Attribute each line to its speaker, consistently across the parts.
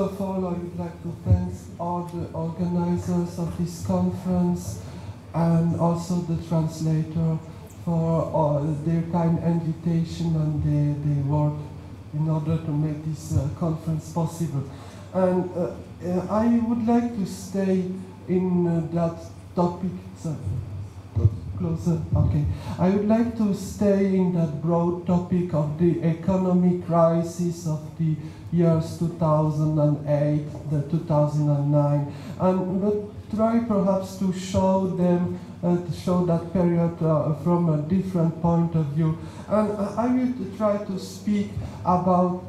Speaker 1: First of all, I would like to thank all the organizers of this conference and also the translator for their kind invitation and their work in order to make this conference possible. And I would like to stay in that topic. Closer. Okay. I would like to stay in that broad topic of the economic crisis of the years 2008, the 2009, and but try perhaps to show them, to show that period from a different point of view. And I will try to speak about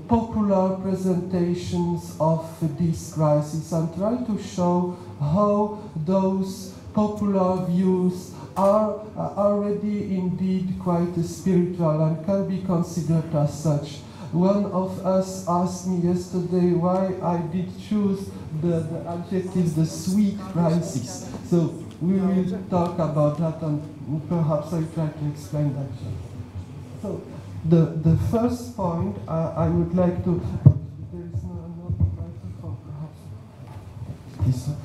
Speaker 1: popular presentations of this crisis and try to show how those popular views are already indeed quite spiritual and can be considered as such. One of us asked me yesterday why I did choose the adjective the sweet crisis. So we will talk about that and perhaps I'll try to explain that. So the first point I would like to... There is no microphone, perhaps. This one.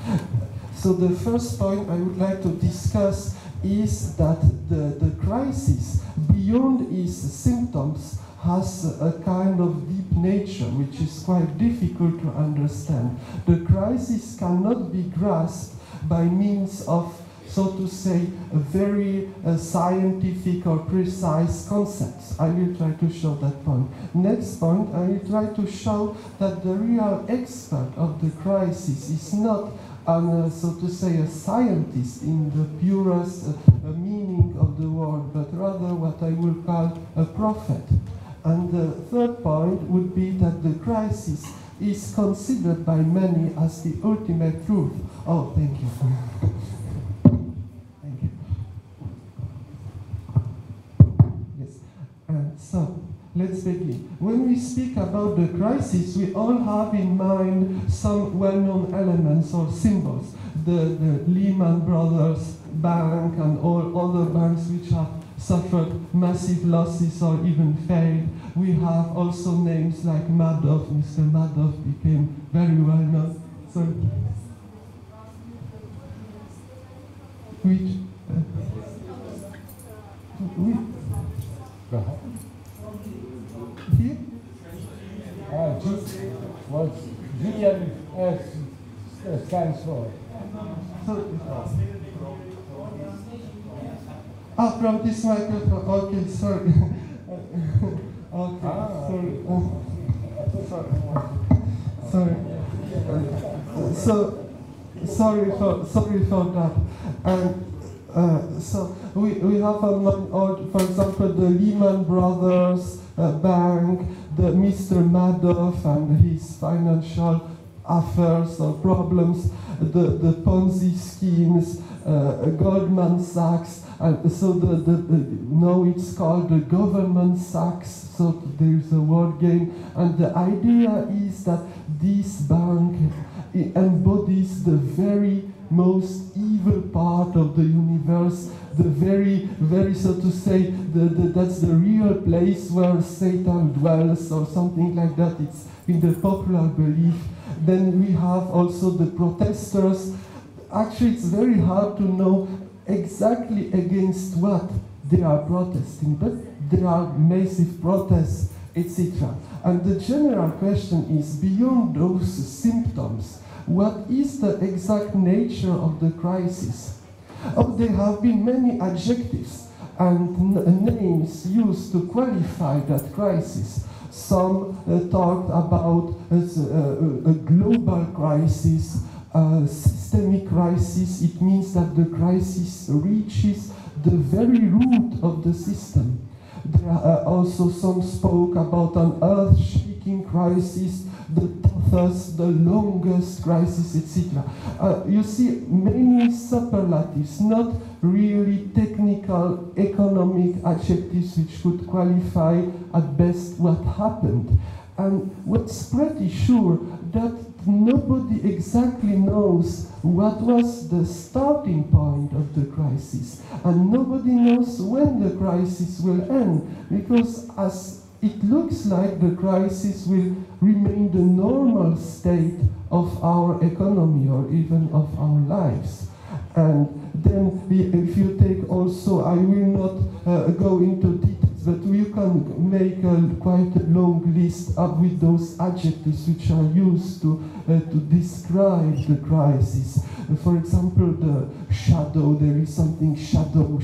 Speaker 1: So the first point I would like to discuss is that the crisis, beyond its symptoms, has a kind of deep nature which is quite difficult to understand. The crisis cannot be grasped by means of, so to say, a very scientific or precise concepts. I will try to show that point. Next point, I will try to show that the real expert of the crisis is not so to say, a scientist in the purest meaning of the word, but rather what I will call a prophet. And the third point would be that the crisis is considered by many as the ultimate truth. Oh, thank you. Thank you. Yes. And so, let's begin. When we speak about the crisis, we all have in mind some well-known elements or symbols. The Lehman Brothers Bank and all other banks which have suffered massive losses or even failed. We have also names like Madoff. Mr. Madoff became very well known. Sorry. Which?
Speaker 2: Go ahead.
Speaker 1: Here?
Speaker 2: What GMS stands for?
Speaker 1: From this microphone. Okay, sorry. Okay, sorry. Sorry for that. And so we have for example, the Lehman Brothers Bank, the Mr. Madoff and his financial affairs or problems, the Ponzi schemes, Goldman Sachs, and so now it's called the government Sachs, so there's a word game, and the idea is that this bank embodies the very most evil part of the universe, the very, so to say, that's the real place where Satan dwells or something like that. It's in the popular belief. Then we have also the protesters. Actually, it's very hard to know exactly against what they are protesting, but there are massive protests, etc. And the general question is, beyond those symptoms, what is the exact nature of the crisis? Oh, there have been many adjectives and names used to qualify that crisis. Some talked about a global crisis, a systemic crisis. It means that the crisis reaches the very root of the system. There are also some spoke about an earth-shaking crisis, the toughest, the longest crisis, etc. You see many superlatives, not really technical economic adjectives which could qualify at best what happened. And what's pretty sure that nobody exactly knows what was the starting point of the crisis, and nobody knows when the crisis will end, because as it looks like the crisis will remain the normal state of our economy or even of our lives. And then if you take also, I will not go into details, but you can make quite a long list up with those adjectives which are used to describe the crisis. For example, the shadow, there is something shadow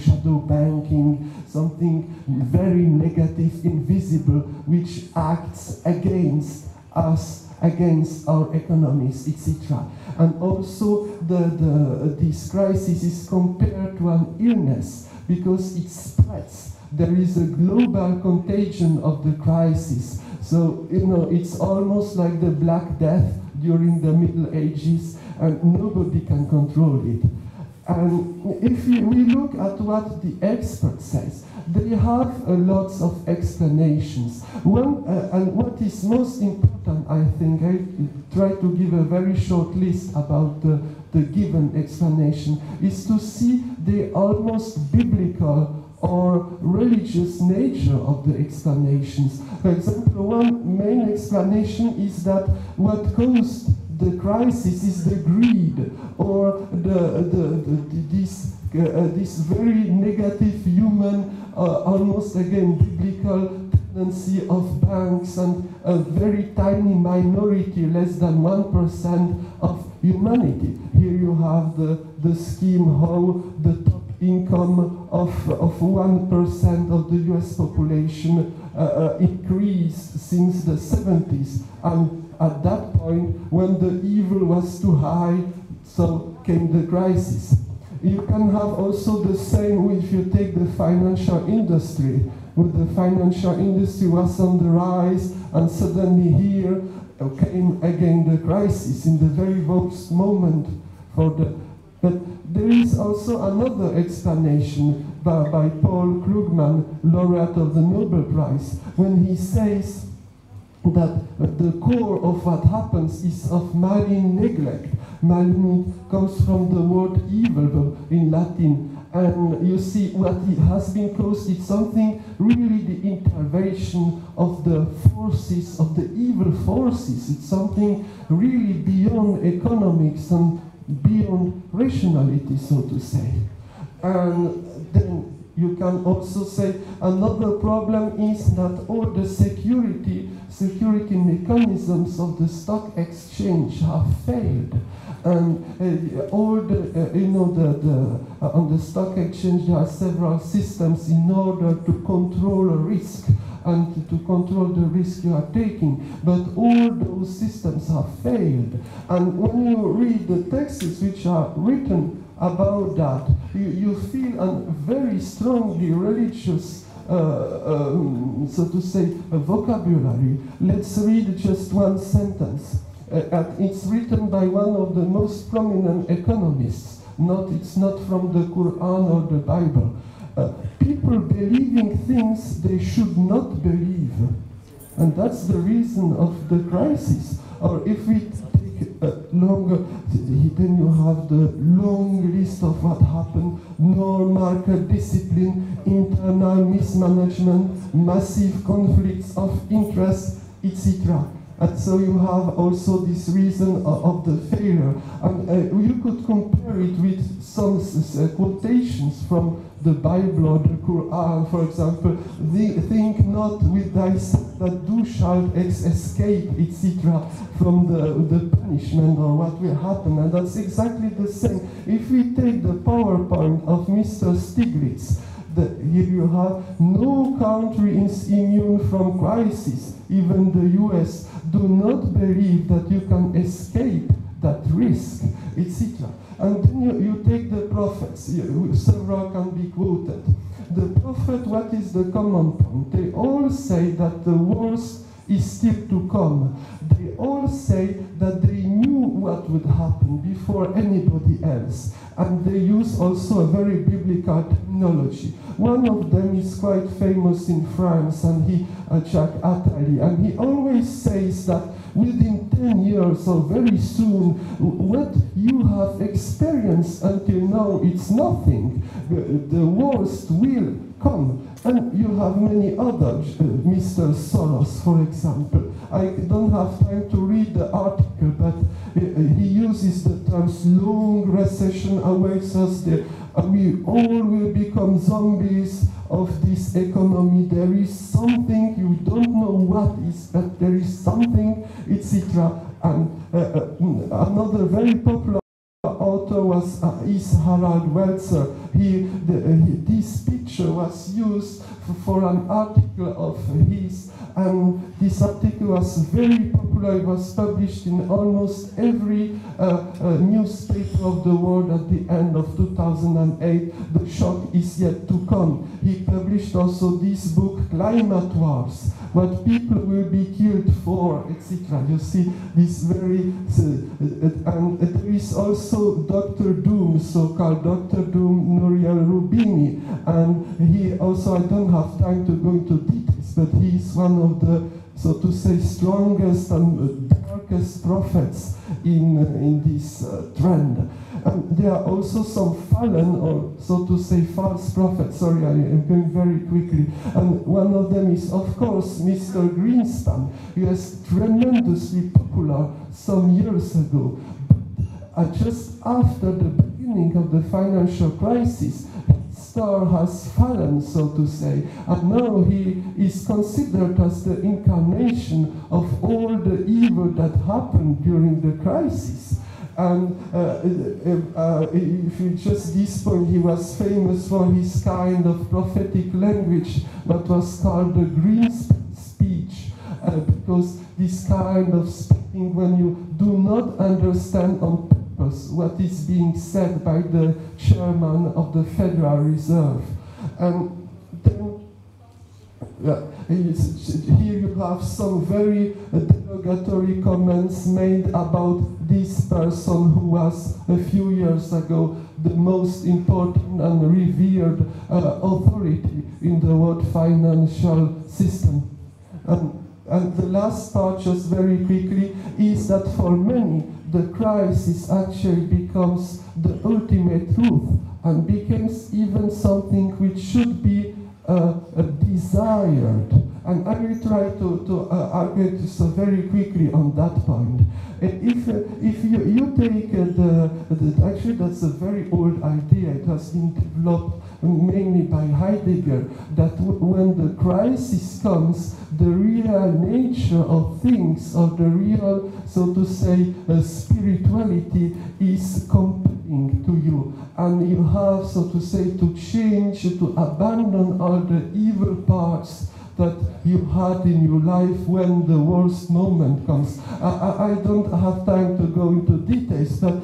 Speaker 1: banking, something very negative, invisible, which acts against us, against our economies, etc. And also this crisis is compared to an illness because it spreads. There is a global contagion of the crisis. So, it's almost like the Black Death during the Middle Ages, and nobody can control it. And if we look at what the expert says, they have lots of explanations. And what is most important, I think, I try to give a very short list about the given explanation, is to see the almost biblical or religious nature of the explanations. For example, one main explanation is that what caused the crisis is the greed or this very negative human, almost again biblical tendency of banks and a very tiny minority, less than 1% of humanity. Here you have the scheme how the top income of 1% of the US population increased since the 70s. And at that point, when the evil was too high, so came the crisis. You can have also the same if you take the financial industry. When the financial industry was on the rise, and suddenly here came again the crisis in the very worst moment for the. But there is also another explanation by Paul Krugman, laureate of the Nobel Prize, when he says that the core of what happens is of malign neglect. Malign comes from the word evil in Latin. And you see what it has been caused, it's something really the intervention of the forces, of the evil forces. It's something really beyond economics and beyond rationality, so to say. And then you can also say another problem is that all the security mechanisms of the stock exchange have failed. And all on the stock exchange there are several systems in order to control a risk and to control the risk you are taking. But all those systems have failed. And when you read the texts which are written about that, you feel a very strongly religious, so to say, vocabulary. Let's read just one sentence. It's written by one of the most prominent economists. It's not from the Quran or the Bible. People believing things they should not believe. And that's the reason of the crisis. Or if we take longer, then you have the long list of what happened: no market discipline, internal mismanagement, massive conflicts of interest, etc. And so you have also this reason of the failure. And you could compare it with some quotations from the Bible or the Quran. For example, think not with thyself that thou shalt escape, etc., from the punishment or what will happen. And that's exactly the same. If we take the PowerPoint of Mr. Stiglitz, here you have no country is immune from crisis, even the US. Do not believe that you can escape that risk, etc. And then you take the prophets, several can be quoted. The prophet, what is the common point? They all say that the worst is still to come. They all say that they knew what would happen before anybody else. And they use also a very biblical terminology. One of them is quite famous in France, and Jacques Attali, and he always says that within 10 years or very soon, what you have experienced until now, it's nothing. The worst will come. And you have many others, Mr. Soros, for example. I don't have time to read the article, he uses the terms long recession awaits us, we all will become zombies of this economy. There is something, you don't know what is, but there is something, etc. And another very popular author is Harald Welzer. This picture was used for an article of his, and this article was very popular. It was published in almost every newspaper of the world at the end of 2008. The shock is yet to come. He published also this book, Climate Wars, what people will be killed for, etc. You see, this very, and there is also Dr. Doom, so-called Dr. Doom, Nouriel Roubini, and he also, I don't have time to go into details, but he is one of the, so to say, strongest and darkest prophets in this trend. And there are also some fallen, or so to say, false prophets. Sorry, I am going very quickly. And one of them is, of course, Mr. Greenspan. He was tremendously popular some years ago. But just after the beginning of the financial crisis, his star has fallen, so to say. And now he is considered as the incarnation of all the evil that happened during the crisis. And if you just this point, he was famous for his kind of prophetic language, what was called the Greenspan speech, because this kind of speaking when you do not understand on purpose what is being said by the chairman of the Federal Reserve. And then here you have some very derogatory comments made about this person who was a few years ago the most important and revered authority in the world financial system. And the last part, just very quickly, is that for many, the crisis actually becomes the ultimate truth and becomes even something which should be desired. And I will try to argue so very quickly on that point. If you take actually that's a very old idea, it has been developed mainly by Heidegger, that when the crisis comes, the real nature of things, or the real, so to say, spirituality is compelling to you. And you have, so to say, to change, to abandon all the evil parts that you had in your life when the worst moment comes. I don't have time to go into details, but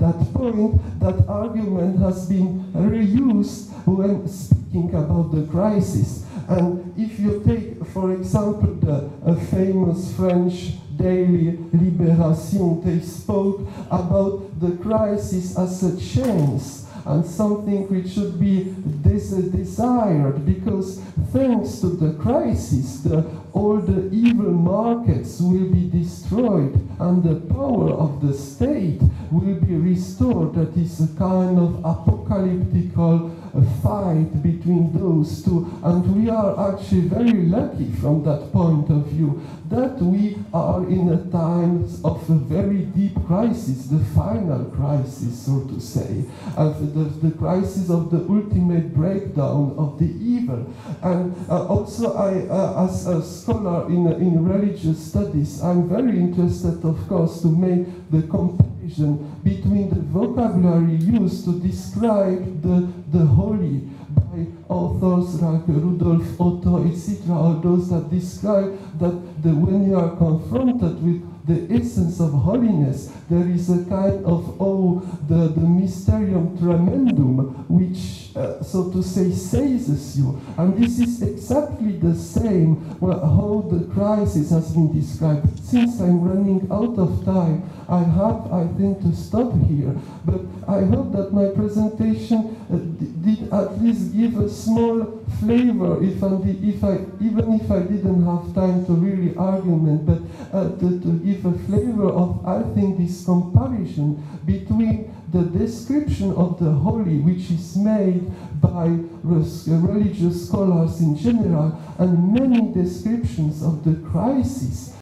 Speaker 1: that point, that argument has been reused when speaking about the crisis. And if you take, for example, the famous French daily Libération, they spoke about the crisis as a chance and something which should be desired, because thanks to the crisis, all the evil markets will be destroyed and the power of the state will be restored. That is a kind of apocalyptic fight between those two, and we are actually very lucky from that point of view that we are in a time of a very deep crisis, the final crisis, so to say, the crisis of the ultimate breakdown of the evil. And also as a scholar in religious studies, I'm very interested, of course, to make the comparison between the vocabulary used to describe the holy by authors like Rudolf Otto, etc., or those that describe that when you are confronted with the essence of holiness, there is a kind of the mysterium tremendum, which, so to say, seizes you. And this is exactly the same how the crisis has been described. Since I'm running out of time, I think, to stop here. But I hope that my presentation did at least give a small flavor, even if I didn't have time to really argument, but to give a flavor of, I think, this comparison between the description of the holy, which is made by religious scholars in general, and many descriptions of the crisis